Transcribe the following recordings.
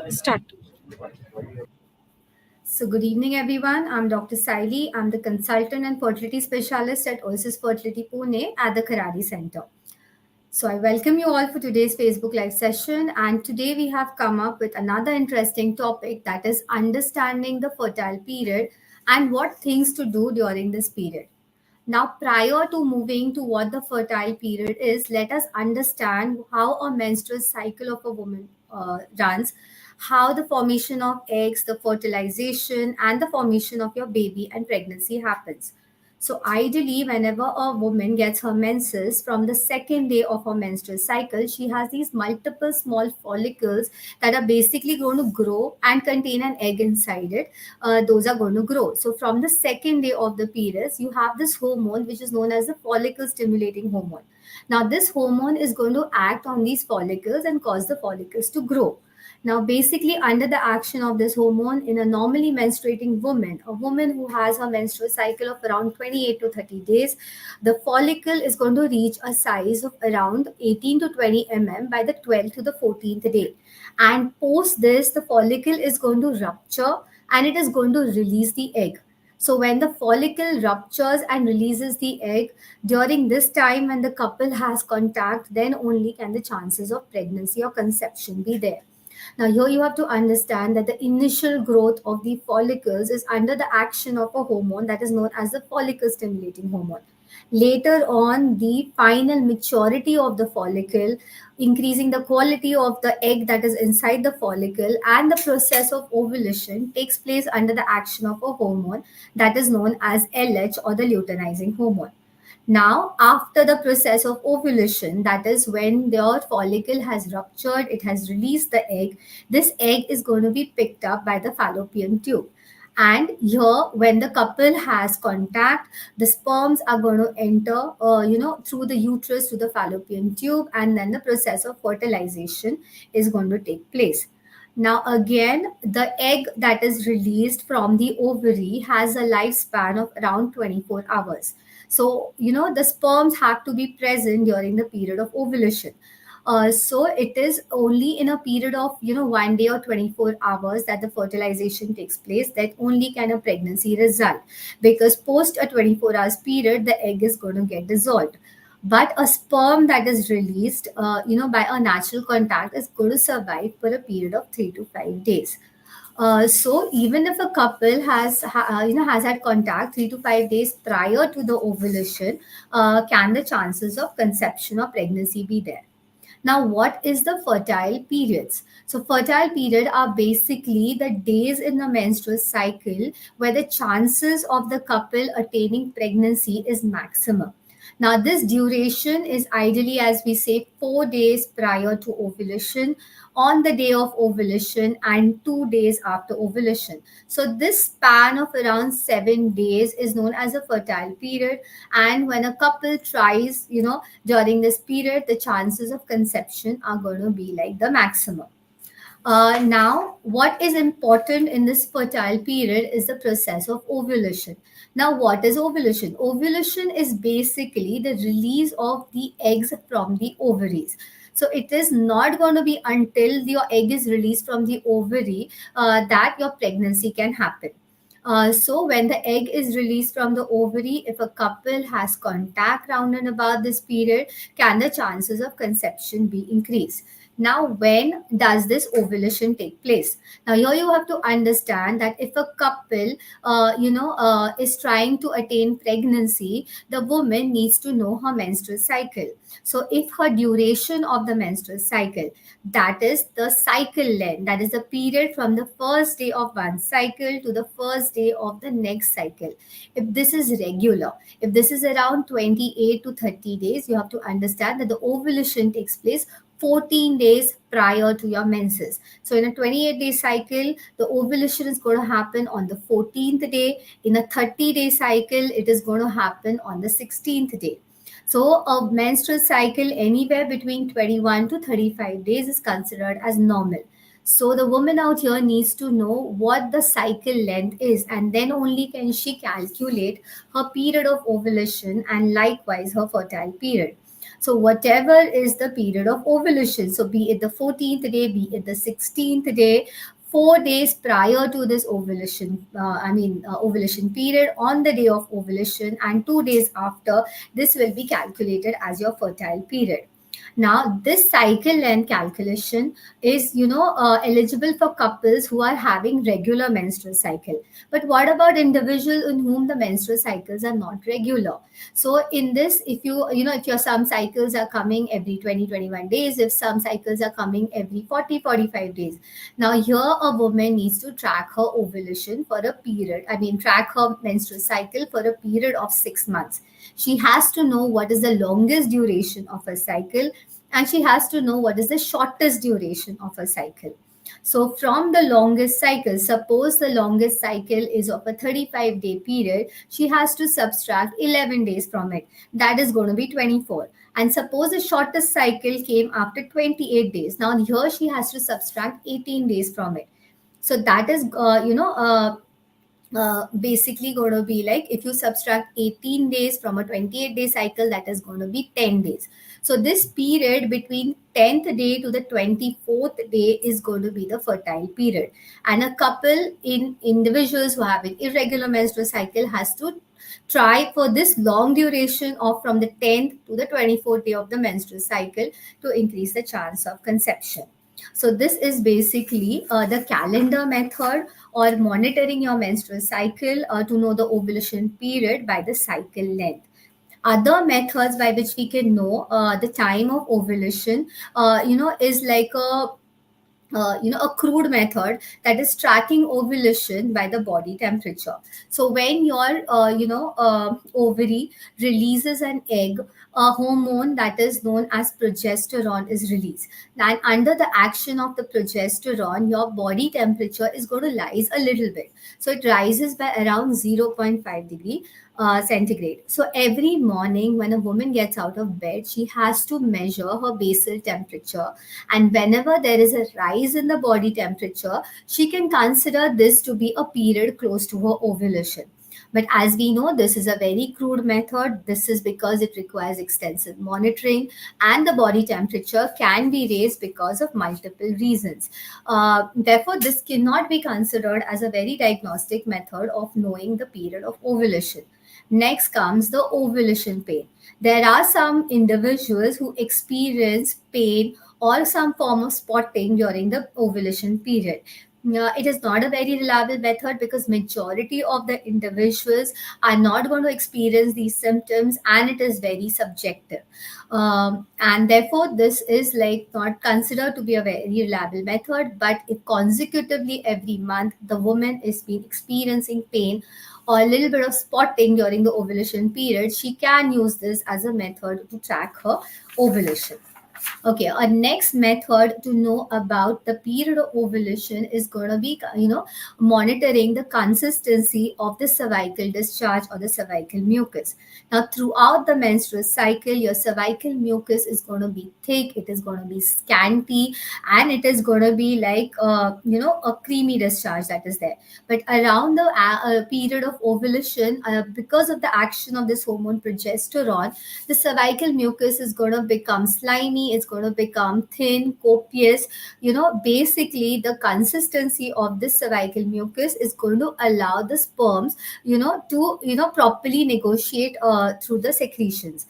Start. So, good evening, everyone. I'm Dr. Sayali. I'm the consultant and fertility specialist at Oasis Fertility Pune at the Karadi Center. So, I welcome you all for today's Facebook Live session. And today we have come up with another interesting topic, that is understanding the fertile period and what things to do during this period. Now, prior to moving to what the fertile period is, let us understand how a menstrual cycle of a woman runs, how the formation of eggs, the fertilization, and the formation of your baby and pregnancy happens. So, ideally, whenever a woman gets her menses from the second day of her menstrual cycle, she has these multiple small follicles that are basically going to grow and contain an egg inside it. Those are going to grow. So, from the second day of the periods, you have this hormone which is known as the follicle stimulating hormone. Now, this hormone is going to act on these follicles and cause the follicles to grow. Now, basically, under the action of this hormone in a normally menstruating woman, a woman who has her menstrual cycle of around 28 to 30 days, the follicle is going to reach a size of around 18 to 20 by the 12th to the 14th day. And post this, the follicle is going to rupture and it is going to release the egg. So, when the follicle ruptures and releases the egg, during this time when the couple has contact, then only can the chances of pregnancy or conception be there. Now, here you have to understand that the initial growth of the follicles is under the action of a hormone that is known as the follicle stimulating hormone. Later on, the final maturity of the follicle, increasing the quality of the egg that is inside the follicle, and the process of ovulation takes place under the action of a hormone that is known as LH or the luteinizing hormone. Now, after the process of ovulation, that is when your follicle has ruptured, it has released the egg, this egg is going to be picked up by the fallopian tube. And here, when the couple has contact, the sperms are going to enter, through the uterus to the fallopian tube, and then the process of fertilization is going to take place. Now, again, the egg that is released from the ovary has a lifespan of around 24 hours. So, the sperms have to be present during the period of ovulation. So it is only in a period of 1 day or 24 hours that the fertilization takes place, that only can a pregnancy result, because post a 24 hours period the egg is going to get dissolved. But a sperm that is released by a natural contact is going to survive for a period of 3 to 5 days. So even if a couple has had contact 3 to 5 days prior to the ovulation, can the chances of conception or pregnancy be there? Now, what is the fertile periods? So, fertile period are basically the days in the menstrual cycle where the chances of the couple attaining pregnancy is maximum. Now, this duration is ideally, as we say, 4 days prior to ovulation, on the day of ovulation, and 2 days after ovulation. So, this span of around 7 days is known as a fertile period. And when a couple tries, during this period, the chances of conception are going to be like the maximum. Now, what is important in this fertile period is the process of ovulation. Now, what is ovulation? Ovulation is basically the release of the eggs from the ovaries. So, it is not going to be until your egg is released from the ovary that your pregnancy can happen. So, when the egg is released from the ovary, if a couple has contact round and about this period, can the chances of conception be increased? Now, when does this ovulation take place? Now, here you have to understand that if a couple, is trying to attain pregnancy, the woman needs to know her menstrual cycle. So, if her duration of the menstrual cycle, that is the cycle length, that is the period from the first day of one cycle to the first day of the next cycle, if this is regular, if this is around 28 to 30 days, you have to understand that the ovulation takes place 14 days prior to your menses. So, in a 28-day cycle, the ovulation is going to happen on the 14th day. In a 30-day cycle, it is going to happen on the 16th day. So, a menstrual cycle anywhere between 21 to 35 days is considered as normal. So, the woman out here needs to know what the cycle length is, and then only can she calculate her period of ovulation and likewise her fertile period. So whatever is the period of ovulation, so be it the 14th day, be it the 16th day, 4 days prior to this ovulation, ovulation period, on the day of ovulation, and 2 days after, this will be calculated as your fertile period. Now, this cycle length calculation is, eligible for couples who are having regular menstrual cycle. But what about individual in whom the menstrual cycles are not regular? So in this, if if your some cycles are coming every 20-21 days, if some cycles are coming every 40-45 days, now here a woman needs to track her ovulation for a period, track her menstrual cycle for a period of 6 months. She has to know what is the longest duration of a cycle, and she has to know what is the shortest duration of a cycle. So, from the longest cycle, suppose the longest cycle is of a 35-day period, she has to subtract 11 days from it. That is going to be 24. And suppose the shortest cycle came after 28 days. Now, here she has to subtract 18 days from it. So, that is, basically going to be like, if you subtract 18 days from a 28-day cycle, that is going to be 10 days. So this period between 10th day to the 24th day is going to be the fertile period. And a couple in individuals who have an irregular menstrual cycle has to try for this long duration of from the 10th to the 24th day of the menstrual cycle to increase the chance of conception. So this is basically the calendar method, or monitoring your menstrual cycle to know the ovulation period by the cycle length. Other methods by which we can know the time of ovulation, is like a crude method, that is tracking ovulation by the body temperature. So when your ovary releases an egg, a hormone that is known as progesterone is released. And under the action of the progesterone, your body temperature is going to rise a little bit. So it rises by around 0.5 degree centigrade. So every morning when a woman gets out of bed, she has to measure her basal temperature, and whenever there is a rise in the body temperature, she can consider this to be a period close to her ovulation. But as we know, this is a very crude method. This is because it requires extensive monitoring, and the body temperature can be raised because of multiple reasons. Therefore, this cannot be considered as a very diagnostic method of knowing the period of ovulation. Next comes the ovulation pain. There are some individuals who experience pain or some form of spotting during the ovulation period. It is not a very reliable method because majority of the individuals are not going to experience these symptoms, and it is very subjective. And therefore, this is like not considered to be a very reliable method. But if consecutively every month the woman is been experiencing pain or a little bit of spotting during the ovulation period, she can use this as a method to track her ovulation. Okay, our next method to know about the period of ovulation is going to be, monitoring the consistency of the cervical discharge or the cervical mucus. Now, throughout the menstrual cycle, your cervical mucus is going to be thick, it is going to be scanty, and it is going to be like, a creamy discharge that is there. But around the period of ovulation, because of the action of this hormone progesterone, the cervical mucus is going to become slimy, it's going to become thin, copious. Basically the consistency of this cervical mucus is going to allow the sperms to properly negotiate through the secretions.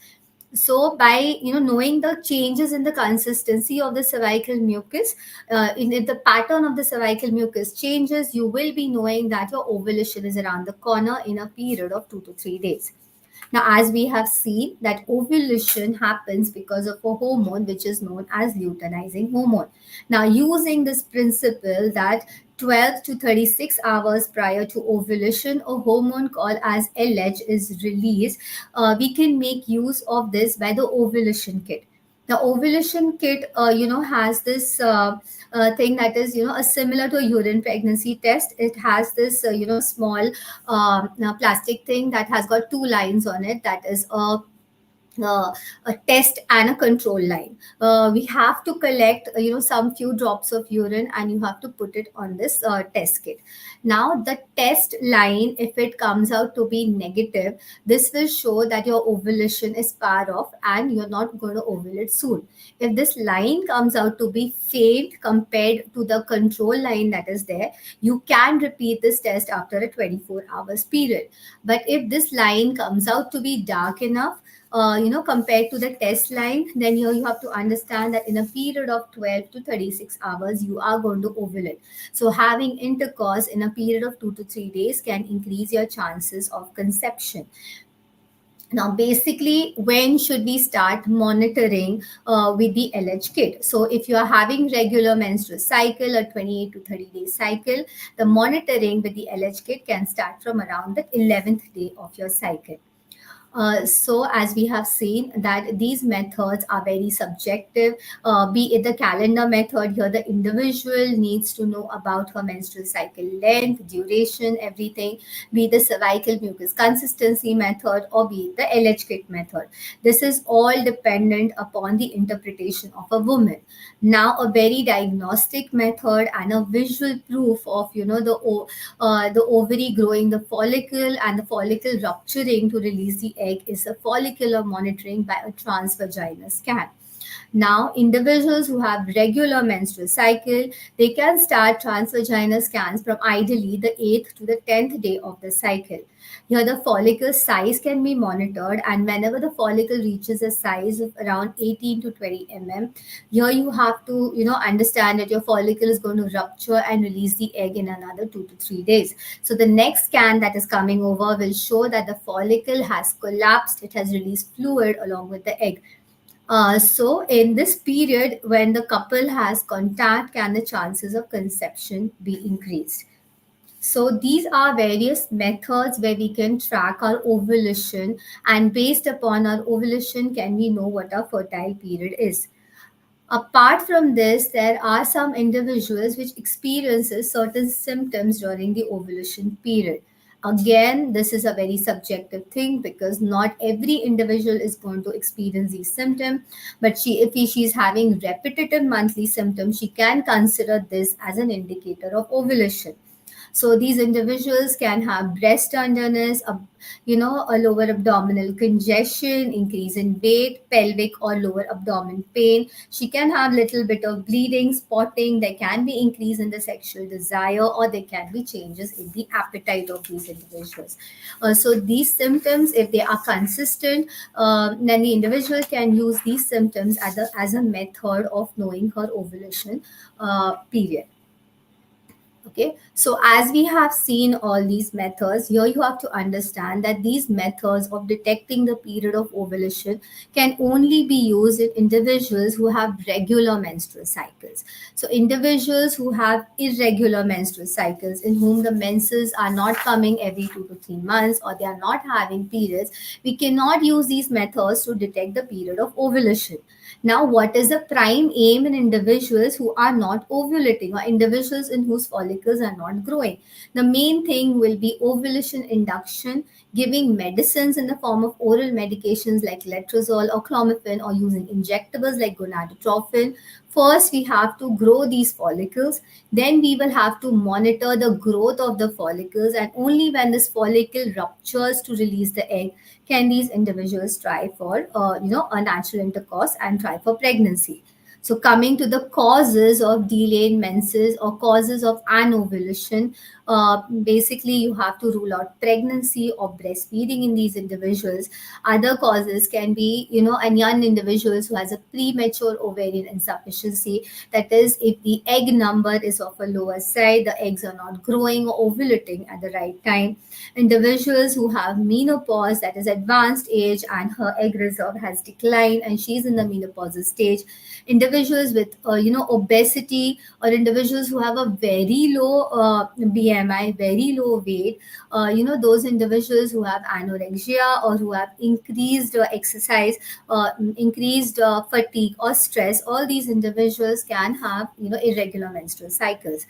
So by knowing the changes in the consistency of the cervical mucus, if the pattern of the cervical mucus changes, you will be knowing that your ovulation is around the corner in a period of 2 to 3 days. Now, as we have seen, that ovulation happens because of a hormone which is known as luteinizing hormone. Now, using this principle that 12 to 36 hours prior to ovulation, a hormone called as LH is released, we can make use of this by the ovulation kit. The ovulation kit, has this thing that is, a similar to a urine pregnancy test. It has this, small plastic thing that has got two lines on it. That is a uh, a test and a control line. We have to collect, some few drops of urine, and you have to put it on this test kit. Now, the test line, if it comes out to be negative, this will show that your ovulation is far off and you're not going to ovulate soon. If this line comes out to be faint compared to the control line that is there, you can repeat this test after a 24 hours period. But if this line comes out to be dark enough, compared to the test line, then here you have to understand that in a period of 12 to 36 hours, you are going to ovulate. So having intercourse in a period of 2 to 3 days can increase your chances of conception. Now, basically, when should we start monitoring with the LH kit? So, if you are having regular menstrual cycle or 28 to 30 day cycle, the monitoring with the LH kit can start from around the 11th day of your cycle. So, as we have seen, that these methods are very subjective. Be it the calendar method, here the individual needs to know about her menstrual cycle length, duration, everything. Be it the cervical mucus consistency method, or be it the LH kit method. This is all dependent upon the interpretation of a woman. Now, a very diagnostic method and a visual proof of the ovary growing the follicle and the follicle rupturing to release the egg is a follicular monitoring by a transvaginal scan. Now, individuals who have regular menstrual cycle, they can start transvaginal scans from ideally the 8th to the 10th day of the cycle. Here, the follicle size can be monitored, and whenever the follicle reaches a size of around 18 to 20 mm, here you have to, understand that your follicle is going to rupture and release the egg in another 2 to 3 days. So the next scan that is coming over will show that the follicle has collapsed, it has released fluid along with the egg. So, in this period, when the couple has contact, can the chances of conception be increased? So, these are various methods where we can track our ovulation, and based upon our ovulation, can we know what our fertile period is? Apart from this, there are some individuals which experiences certain symptoms during the ovulation period. Again, this is a very subjective thing because not every individual is going to experience these symptoms. But if she is having repetitive monthly symptoms, she can consider this as an indicator of ovulation. So these individuals can have breast tenderness, a lower abdominal congestion, increase in weight, pelvic or lower abdomen pain. She can have little bit of bleeding, spotting. There can be increase in the sexual desire, or there can be changes in the appetite of these individuals. So these symptoms, if they are consistent, then the individual can use these symptoms as a method of knowing her ovulation period. Okay, so as we have seen all these methods, here you have to understand that these methods of detecting the period of ovulation can only be used in individuals who have regular menstrual cycles. So, individuals who have irregular menstrual cycles, in whom the menses are not coming every 2 to 3 months, or they are not having periods, we cannot use these methods to detect the period of ovulation. Now, what is the prime aim in individuals who are not ovulating, or individuals in whose follicles are not growing? The main thing will be ovulation induction, giving medicines in the form of oral medications like letrozole or clomiphene, or using injectables like gonadotropin. First, we have to grow these follicles. Then we will have to monitor the growth of the follicles, and only when this follicle ruptures to release the egg can these individuals try for a natural intercourse and try for pregnancy. So, coming to the causes of delayed menses or causes of anovulation, basically you have to rule out pregnancy or breastfeeding in these individuals. Other causes can be, in young individuals who has a premature ovarian insufficiency. That is, if the egg number is of a lower side, the eggs are not growing or ovulating at the right time. Individuals who have menopause, that is advanced age, and her egg reserve has declined and she's in the menopausal stage. Individuals with obesity, or individuals who have a very low BMI, very low weight, those individuals who have anorexia or who have increased exercise, increased fatigue or stress, all these individuals can have irregular menstrual cycles.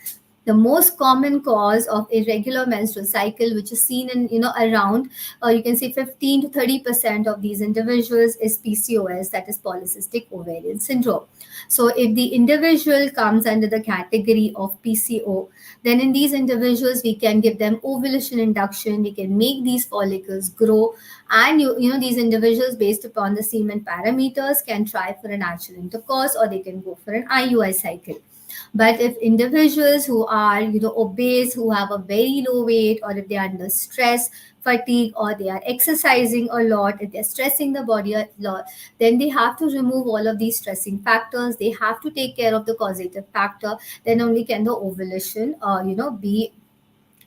The most common cause of irregular menstrual cycle, which is seen in around you can say 15 to 30% of these individuals, is PCOS, that is polycystic ovarian syndrome. So if the individual comes under the category of PCO, then in these individuals we can give them ovulation induction, we can make these follicles grow, and these individuals, based upon the semen parameters, can try for a natural intercourse, or they can go for an IUI cycle. But if individuals who are obese, who have a very low weight, or if they are under stress, fatigue, or they are exercising a lot, if they're stressing the body a lot, then they have to remove all of these stressing factors. They have to take care of the causative factor. Then only can the ovulation be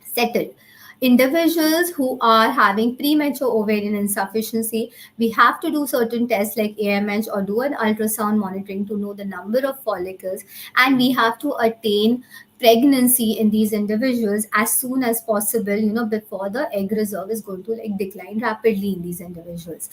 settled. Individuals who are having premature ovarian insufficiency, we have to do certain tests like AMH or do an ultrasound monitoring to know the number of follicles, and we have to attain pregnancy in these individuals as soon as possible, before the egg reserve is going to decline rapidly in these individuals.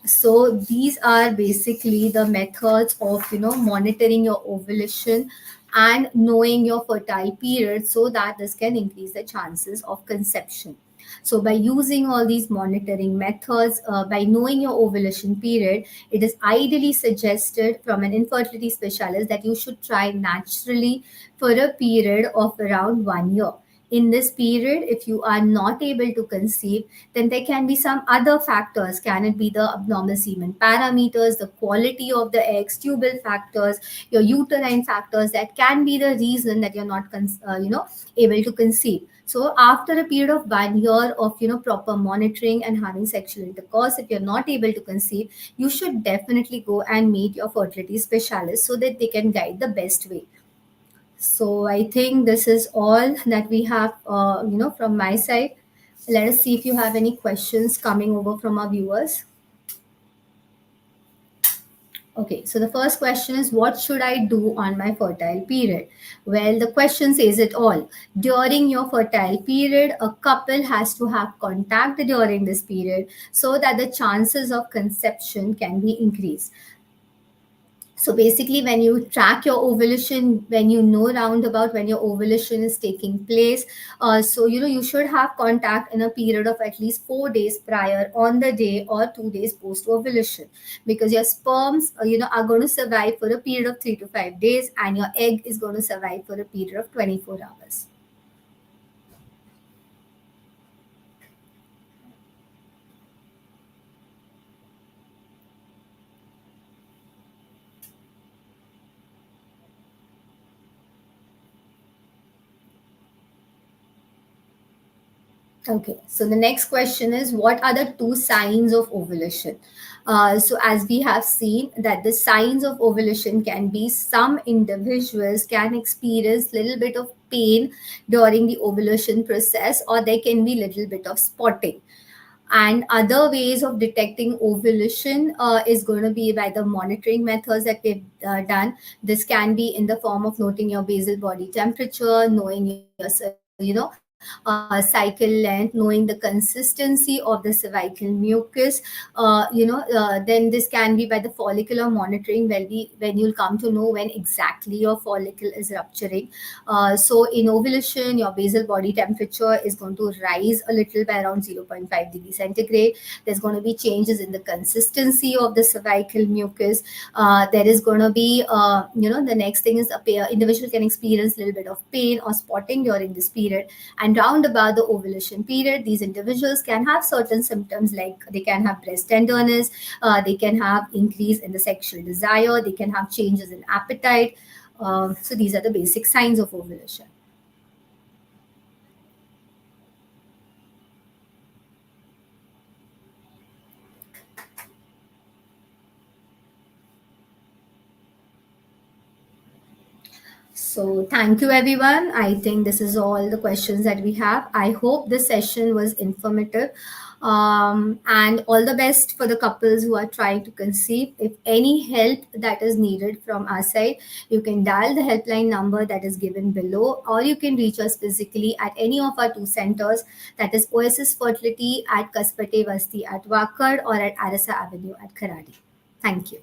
So these are basically the methods of monitoring your ovulation and knowing your fertile period, so that this can increase the chances of conception. So by using all these monitoring methods, by knowing your ovulation period, it is ideally suggested from an infertility specialist that you should try naturally for a period of around 1 year. In this period, if you are not able to conceive, then there can be some other factors. Can it be the abnormal semen parameters, the quality of the eggs, tubal factors, your uterine factors, that can be the reason that you're not able to conceive. So after a period of 1 year of proper monitoring and having sexual intercourse, if you're not able to conceive, you should definitely go and meet your fertility specialist so that they can guide the best way. So I think this is all that we have from my side. Let us see if you have any questions coming over from our viewers. Okay, so the first question is, what should I do on my fertile period? Well, the question says it all. During your fertile period, a couple has to have contact during this period so that the chances of conception can be increased. So basically, when you track your ovulation, when you know roundabout when your ovulation is taking place, so you should have contact in a period of at least 4 days prior, on the day, or 2 days post ovulation, because your sperms are going to survive for a period of 3 to 5 days, and your egg is going to survive for a period of 24 hours. Okay, so the next question is, what are the two signs of ovulation? So as we have seen that the signs of ovulation can be, some individuals can experience little bit of pain during the ovulation process, or there can be little bit of spotting. And other ways of detecting ovulation is going to be by the monitoring methods that we've done. This can be in the form of noting your basal body temperature, knowing your cycle length, knowing the consistency of the cervical mucus. Then this can be by the follicular monitoring, when you'll come to know when exactly your follicle is rupturing. So in ovulation, your basal body temperature is going to rise a little by around 0.5 degrees centigrade. There's going to be changes in the consistency of the cervical mucus. There is going to be, the next thing is individual can experience a little bit of pain or spotting during this period. And round about the ovulation period, these individuals can have certain symptoms, like they can have breast tenderness, they can have increase in the sexual desire, they can have changes in appetite. So these are the basic signs of ovulation. So thank you, everyone. I think this is all the questions that we have. I hope this session was informative. And all the best for the couples who are trying to conceive. If any help that is needed from our side, you can dial the helpline number that is given below, or you can reach us physically at any of our two centers, that is Oasis Fertility at Kaspate Vasti at Wakad, or at Arasa Avenue at Kharadi. Thank you.